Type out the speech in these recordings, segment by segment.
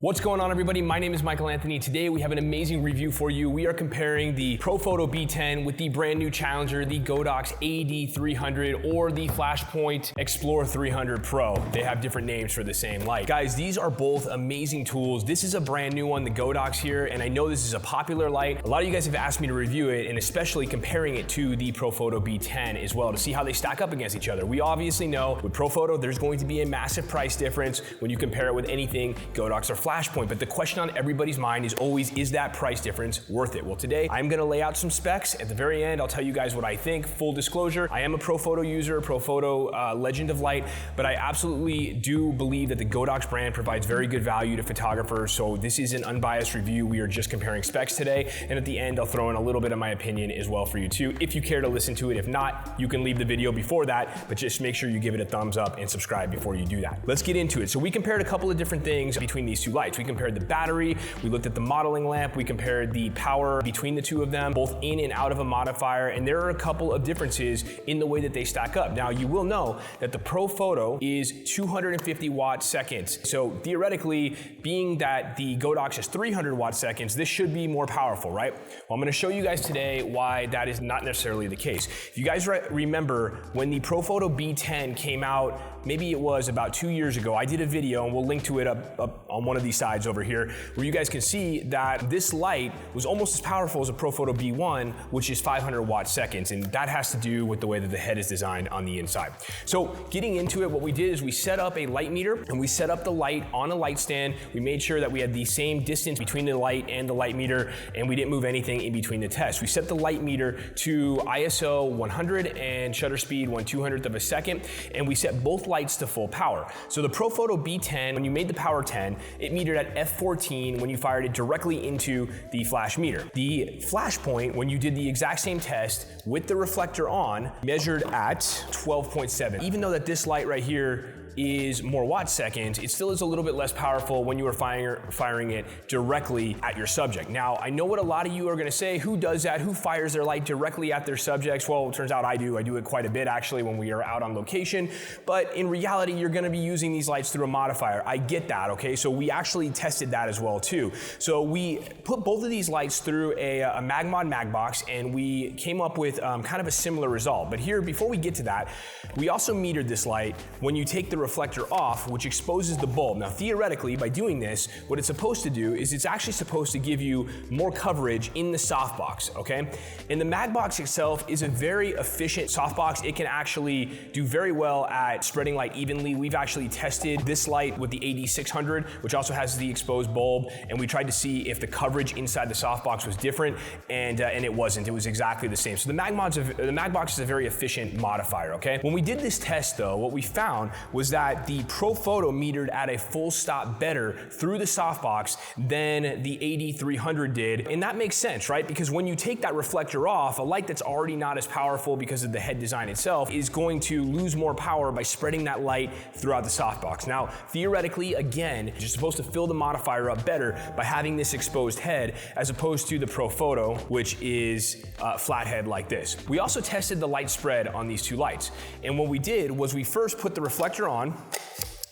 What's going on, everybody? My name is Michael Anthony. Today we have an amazing review for you. We are comparing the Profoto B10 with the brand new challenger, the Godox AD300 or the Flashpoint Explorer 300 Pro. They have different names for the same light. Guys, these are both amazing tools. This is a brand new one, the Godox here, and I know this is a popular light. A lot of you guys have asked me to review it, and especially comparing it to the Profoto B10 as well to see how they stack up against each other. We obviously know with Profoto, there's going to be a massive price difference when you compare it with anything Godox or Flashpoint, but the question on everybody's mind is always, is that price difference worth it? Well, today I'm gonna lay out some specs. At the very end, I'll tell you guys what I think. Full disclosure, I am a Profoto user, Profoto Legend of Light, but I absolutely do believe that the Godox brand provides very good value to photographers, so this is an unbiased review. We are just comparing specs today, and at the end, I'll throw in a little bit of my opinion as well for you too, if you care to listen to it. If not, you can leave the video before that, but just make sure you give it a thumbs up and subscribe before you do that. Let's get into it. So we compared a couple of different things between these two lights. We compared the battery, we looked at the modeling lamp, we compared the power between the two of them, both in and out of a modifier, and there are a couple of differences in the way that they stack up. Now, you will know that the Profoto is 250 watt seconds. So theoretically, being that the Godox is 300 watt seconds, this should be more powerful, right? Well, I'm gonna show you guys today why that is not necessarily the case. If you guys remember when the Profoto B10 came out, maybe it was about 2 years ago, I did a video, and we'll link to it up on one of these sides over here, where you guys can see that this light was almost as powerful as a Profoto B1, which is 500 watt seconds, and that has to do with the way that the head is designed on the inside. So getting into it, what we did is we set up a light meter, and we set up the light on a light stand. We made sure that we had the same distance between the light and the light meter, and we didn't move anything in between the tests. We set the light meter to ISO 100 and shutter speed 1/200th of a second, and we set both lights to full power. So the Profoto B10, when you made the power 10, it metered at f14 when you fired it directly into the flash meter. The Flashpoint, when you did the exact same test with the reflector on, measured at 12.7. Even though that this light right here is more watt seconds, it still is a little bit less powerful when you are firing it directly at your subject. Now, I know what a lot of you are gonna say, who does that? Who fires their light directly at their subjects? Well, it turns out I do. I do it quite a bit actually when we are out on location, but in reality, you're gonna be using these lights through a modifier. I get that, okay? So we actually tested that as well too. So we put both of these lights through a MagMod Magbox, and we came up with kind of a similar result. But here, before we get to that, we also metered this light when you take the reflector off, which exposes the bulb. Now, theoretically, by doing this, what it's supposed to do is it's actually supposed to give you more coverage in the softbox, okay? And the Magbox itself is a very efficient softbox. It can actually do very well at spreading light evenly. We've actually tested this light with the AD300, which also has the exposed bulb, and we tried to see if the coverage inside the softbox was different, and it wasn't. It was exactly the same. So the Magbox is a very efficient modifier, okay? When we did this test, though, what we found was that the Profoto metered at a full stop better through the softbox than the AD300 did, and that makes sense, right? Because when you take that reflector off, a light that's already not as powerful because of the head design itself is going to lose more power by spreading that light throughout the softbox. Now, theoretically, again, you're supposed to fill the modifier up better by having this exposed head as opposed to the Profoto, which is flat head like this. We also tested the light spread on these two lights, and what we did was we first put the reflector on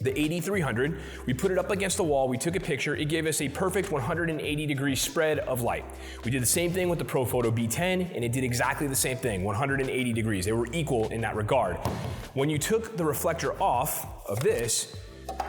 the AD300, we put it up against the wall, we took a picture, it gave us a perfect 180-degree spread of light. We did the same thing with the Profoto B10, and it did exactly the same thing, 180 degrees. They were equal in that regard. When you took the reflector off of this,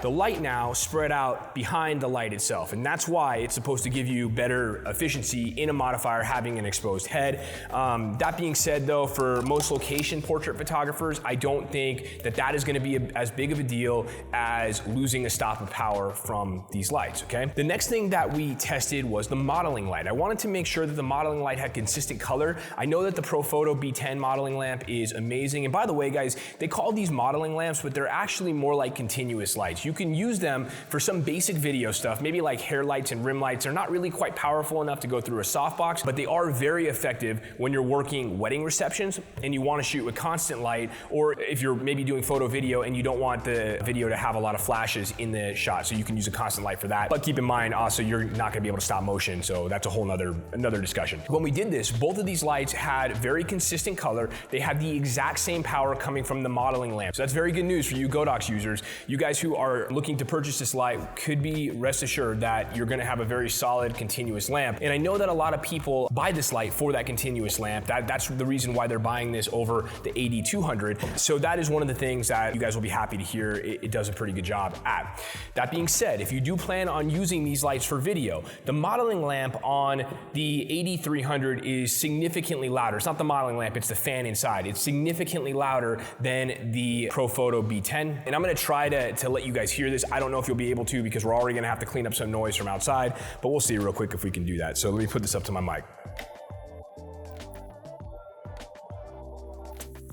the light now spread out behind the light itself, and that's why it's supposed to give you better efficiency in a modifier having an exposed head. That being said, though, for most location portrait photographers, I don't think that that is going to be as big of a deal as losing a stop of power from these lights, okay? The next thing that we tested was the modeling light. I wanted to make sure that the modeling light had consistent color. I know that the Profoto B10 modeling lamp is amazing, and by the way, guys, they call these modeling lamps, but they're actually more like continuous lights. You can use them for some basic video stuff, maybe like hair lights and rim lights. They're not really quite powerful enough to go through a softbox, but they are very effective when you're working wedding receptions and you want to shoot with constant light, or if you're maybe doing photo video and you don't want the video to have a lot of flashes in the shot, so you can use a constant light for that. But keep in mind, also, you're not going to be able to stop motion, so that's a whole another discussion. When we did this, both of these lights had very consistent color. They had the exact same power coming from the modeling lamp. So that's very good news for you Godox users, you guys who are are looking to purchase this light could be rest assured that you're gonna have a very solid continuous lamp. And I know that a lot of people buy this light for that continuous lamp. That's the reason why they're buying this over the AD200. So that is one of the things that you guys will be happy to hear it does a pretty good job at. That being said, if you do plan on using these lights for video, the modeling lamp on the AD300 is significantly louder. It's not the modeling lamp, it's the fan inside. It's significantly louder than the Profoto B10. And I'm gonna try to let you guys hear this. I don't know if you'll be able to because we're already gonna have to clean up some noise from outside, but we'll see real quick if we can do that. So let me put this up to my mic.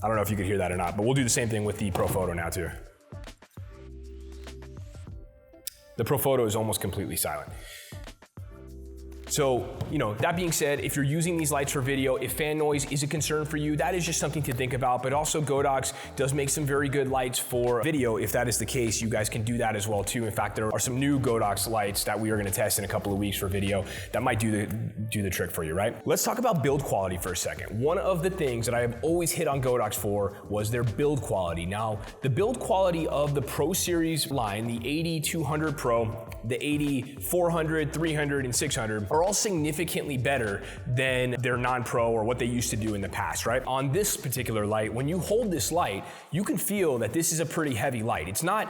I don't know if you could hear that or not, but we'll do the same thing with the Profoto now too. The Profoto is almost completely silent. So, that being said, if you're using these lights for video, if fan noise is a concern for you, that is just something to think about. But also Godox does make some very good lights for video. If that is the case, you guys can do that as well too. In fact, there are some new Godox lights that we are gonna test in a couple of weeks for video that might do the trick for you, right? Let's talk about build quality for a second. One of the things that I have always hit on Godox for was their build quality. Now, the build quality of the Pro Series line, the AD200 Pro, the AD400, 300, and 600 are all significantly better than their non-pro or what they used to do in the past, right? On this particular light, when you hold this light, you can feel that this is a pretty heavy light. It's not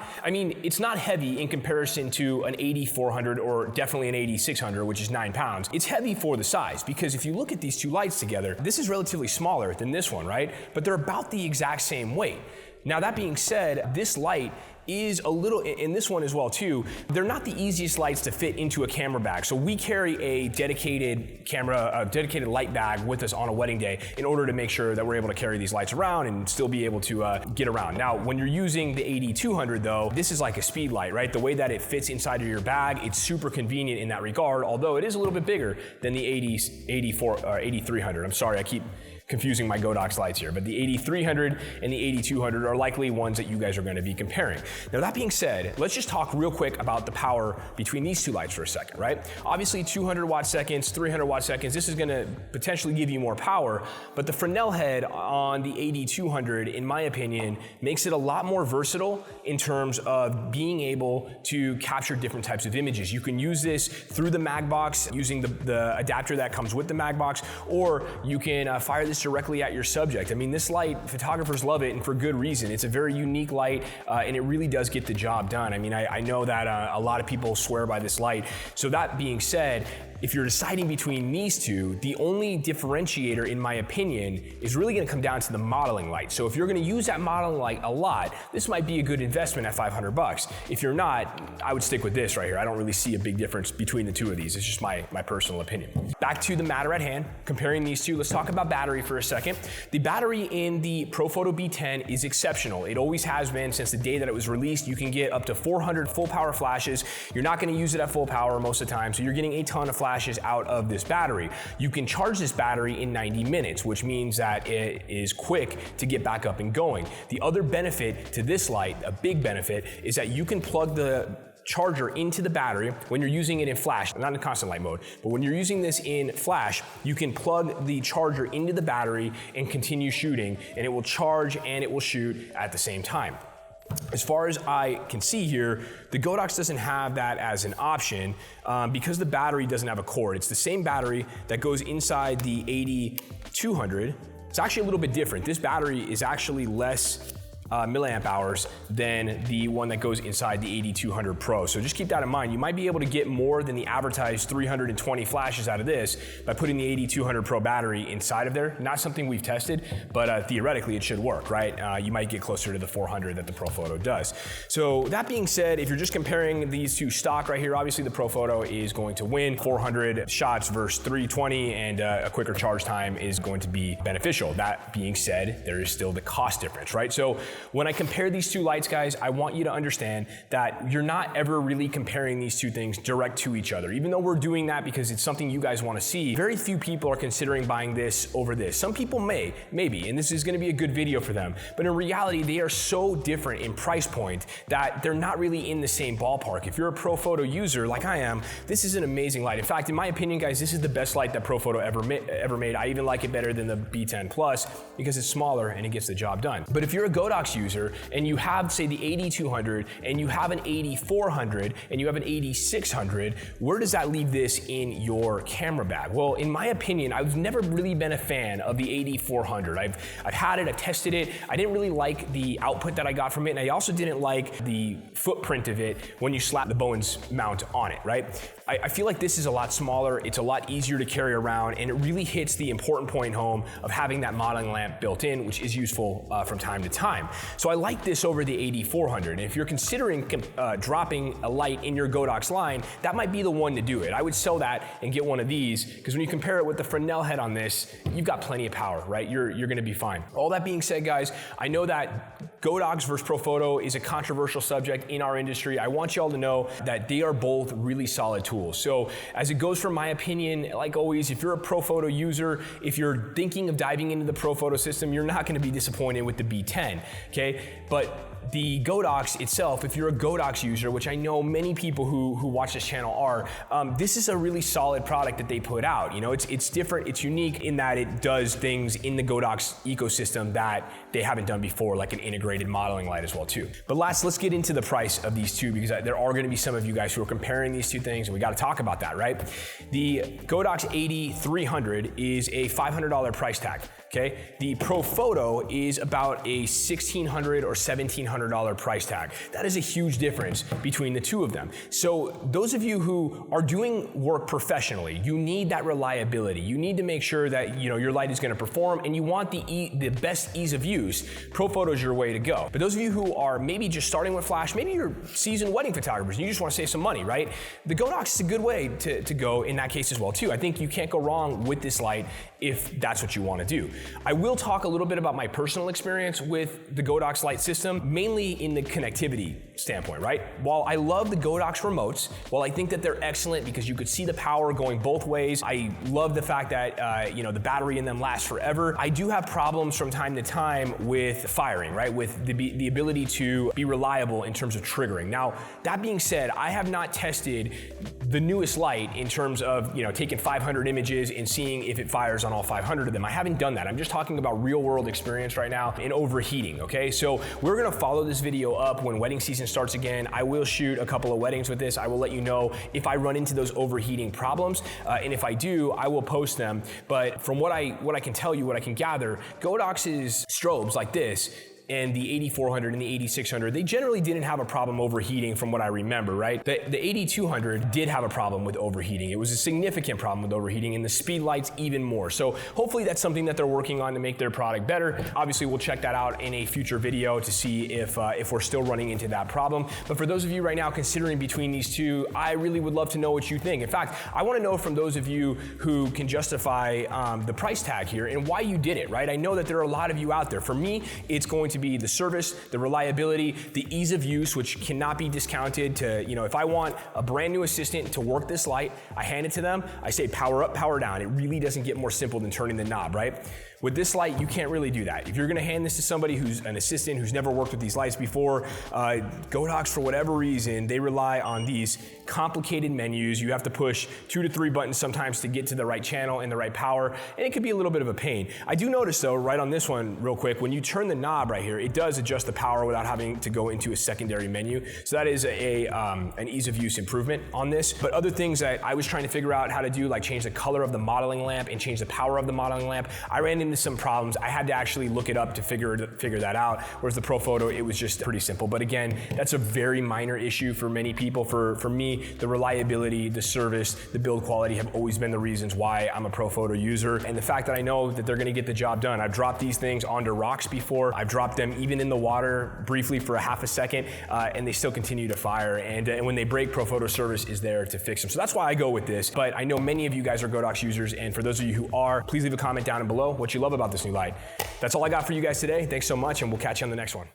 heavy in comparison to an AD400 or definitely an AD600, which is 9 pounds. It's heavy for the size because if you look at these two lights together, this is relatively smaller than this one, right? But they're about the exact same weight. Now that being said, this light is a little, in this one as well too, they're not the easiest lights to fit into a camera bag. So we carry a dedicated light bag with us on a wedding day in order to make sure that we're able to carry these lights around and still be able to get around. Now, when you're using the AD200 though, this is like a speed light, right? The way that it fits inside of your bag, it's super convenient in that regard, although it is a little bit bigger than the AD300. I'm sorry, I keep confusing my Godox lights here, but the AD300 and the AD200 are likely ones that you guys are gonna be comparing. Now that being said, let's just talk real quick about the power between these two lights for a second, right? Obviously 200 watt seconds, 300 watt seconds, this is gonna potentially give you more power, but the Fresnel head on the AD200, in my opinion, makes it a lot more versatile in terms of being able to capture different types of images. You can use this through the mag box using the adapter that comes with the mag box, or you can fire this directly at your subject. I mean, this light, photographers love it, and for good reason. It's a very unique light, and it really does get the job done. I mean, I know that a lot of people swear by this light. So that being said, if you're deciding between these two, the only differentiator, in my opinion, is really gonna come down to the modeling light. So if you're gonna use that modeling light a lot, this might be a good investment at 500 bucks. If you're not, I would stick with this right here. I don't really see a big difference between the two of these. It's just my personal opinion. Back to the matter at hand, comparing these two, let's talk about battery for a second. The battery in the Profoto B10 is exceptional. It always has been since the day that it was released. You can get up to 400 full power flashes. You're not gonna use it at full power most of the time, so you're getting a ton of flashes out of this battery. You can charge this battery in 90 minutes, which means that it is quick to get back up and going. The other benefit to this light, a big benefit, is that you can plug the charger into the battery when you're using it in flash, not in constant light mode, but when you're using this in flash, you can plug the charger into the battery and continue shooting, and it will charge and it will shoot at the same time. As far as I can see here, the Godox doesn't have that as an option because the battery doesn't have a cord. It's the same battery that goes inside the AD200. It's actually a little bit different. This battery is actually less milliamp hours than the one that goes inside the AD200 Pro. So just keep that in mind. You might be able to get more than the advertised 320 flashes out of this by putting the AD200 Pro battery inside of there. Not something we've tested, but theoretically it should work, right? You might get closer to the 400 that the Profoto does. So that being said, if you're just comparing these two stock right here, obviously the Profoto is going to win. 400 shots versus 320, and a quicker charge time is going to be beneficial. That being said, there is still the cost difference, right? So when I compare these two lights, guys, I want you to understand that you're not ever really comparing these two things direct to each other. Even though we're doing that because it's something you guys want to see, very few people are considering buying this over this. Some people maybe, and this is going to be a good video for them. But in reality, they are so different in price point that they're not really in the same ballpark. If you're a Profoto user like I am, this is an amazing light. In fact, in my opinion, guys, this is the best light that Profoto ever made. I even like it better than the B10 Plus because it's smaller and it gets the job done. But if you're a Godox Godox user and you have, say, the AD200 and you have an AD400 and you have an AD600, where does that leave this in your camera bag? Well, in my opinion, I've never really been a fan of the AD400. I've had it, I've tested it. I didn't really like the output that I got from it, and I also didn't like the footprint of it when you slap the Bowens mount on it, right? I feel like this is a lot smaller, it's a lot easier to carry around, and it really hits the important point home of having that modeling lamp built in, which is useful from time to time. So I like this over the AD400, and if you're considering dropping a light in your Godox line, that might be the one to do it. I would sell that and get one of these, because when you compare it with the Fresnel head on this, you've got plenty of power, right? You're gonna be fine. All that being said, guys, I know that Godox versus Profoto is a controversial subject in our industry. I want y'all to know that they are both really solid tools. So as it goes from my opinion, like always, if you're a Profoto user, if you're thinking of diving into the Profoto system, you're not gonna be disappointed with the B10, okay? But the Godox itself, if you're a Godox user, which I know many people who watch this channel are, this is a really solid product that they put out. You know, it's different, it's unique in that it does things in the Godox ecosystem that they haven't done before, like an integrated modeling light as well too. But let's get into the price of these two, because there are gonna be some of you guys who are comparing these two things, and we gotta talk about that, right? The Godox AD300 is a $500 price tag, okay? The Profoto is about a $1,600 or $1,700 price tag. That is a huge difference between the two of them. So those of you who are doing work professionally, you need that reliability. You need to make sure that your light is going to perform, and you want the best ease of use. Profoto is your way to go. But those of you who are maybe just starting with flash, maybe you're seasoned wedding photographers and you just want to save some money, right? The Godox is a good way to go in that case as well too. I think you can't go wrong with this light if that's what you want to do. I will talk a little bit about my personal experience with the Godox light system, mainly in the connectivity standpoint, right? While I love the Godox remotes, while I think that they're excellent because you could see the power going both ways, I love the fact that the battery in them lasts forever. I do have problems from time to time with firing, right? With the ability to be reliable in terms of triggering. Now, that being said, I have not tested the newest light in terms of taking 500 images and seeing if it fires on all 500 of them. I haven't done that. I'm just talking about real world experience right now in overheating, okay? So we're gonna follow this video up when wedding season starts again. I will shoot a couple of weddings with this. I will let you know if I run into those overheating problems, and if I do, I will post them. But from what I can tell you, what I can gather, Godox's strobes like this, and the AD400 and the AD600, they generally didn't have a problem overheating from what I remember, right? The AD200 did have a problem with overheating. It was a significant problem with overheating, and the speed lights even more. So hopefully that's something that they're working on to make their product better. Obviously, we'll check that out in a future video to see if we're still running into that problem. But for those of you right now considering between these two, I really would love to know what you think. In fact, I wanna know from those of you who can justify the price tag here and why you did it, right? I know that there are a lot of you out there. For me, it's going to be the service, the reliability, the ease of use, which cannot be discounted to, if I want a brand new assistant to work this light, I hand it to them, I say power up, power down. It really doesn't get more simple than turning the knob, right? With this light, you can't really do that. If you're gonna hand this to somebody who's an assistant who's never worked with these lights before, Godox, for whatever reason, they rely on these complicated menus. You have to push 2 to 3 buttons sometimes to get to the right channel and the right power, and it could be a little bit of a pain. I do notice though, right on this one real quick, when you turn the knob right here, it does adjust the power without having to go into a secondary menu. So that is an ease of use improvement on this. But other things that I was trying to figure out how to do, like change the color of the modeling lamp and change the power of the modeling lamp, I ran into some problems. I had to actually look it up to figure that out, whereas the Profoto, it was just pretty simple. But again, that's a very minor issue for many people. For me, the reliability, the service, the build quality have always been the reasons why I'm a Profoto user. And the fact that I know that they're gonna get the job done. I've dropped these things onto rocks before. I've dropped them even in the water briefly for a half a second, and they still continue to fire. And when they break, Profoto service is there to fix them. So that's why I go with this. But I know many of you guys are Godox users, and for those of you who are, please leave a comment down below what you love about this new light. That's all I got for you guys today. Thanks so much, and we'll catch you on the next one.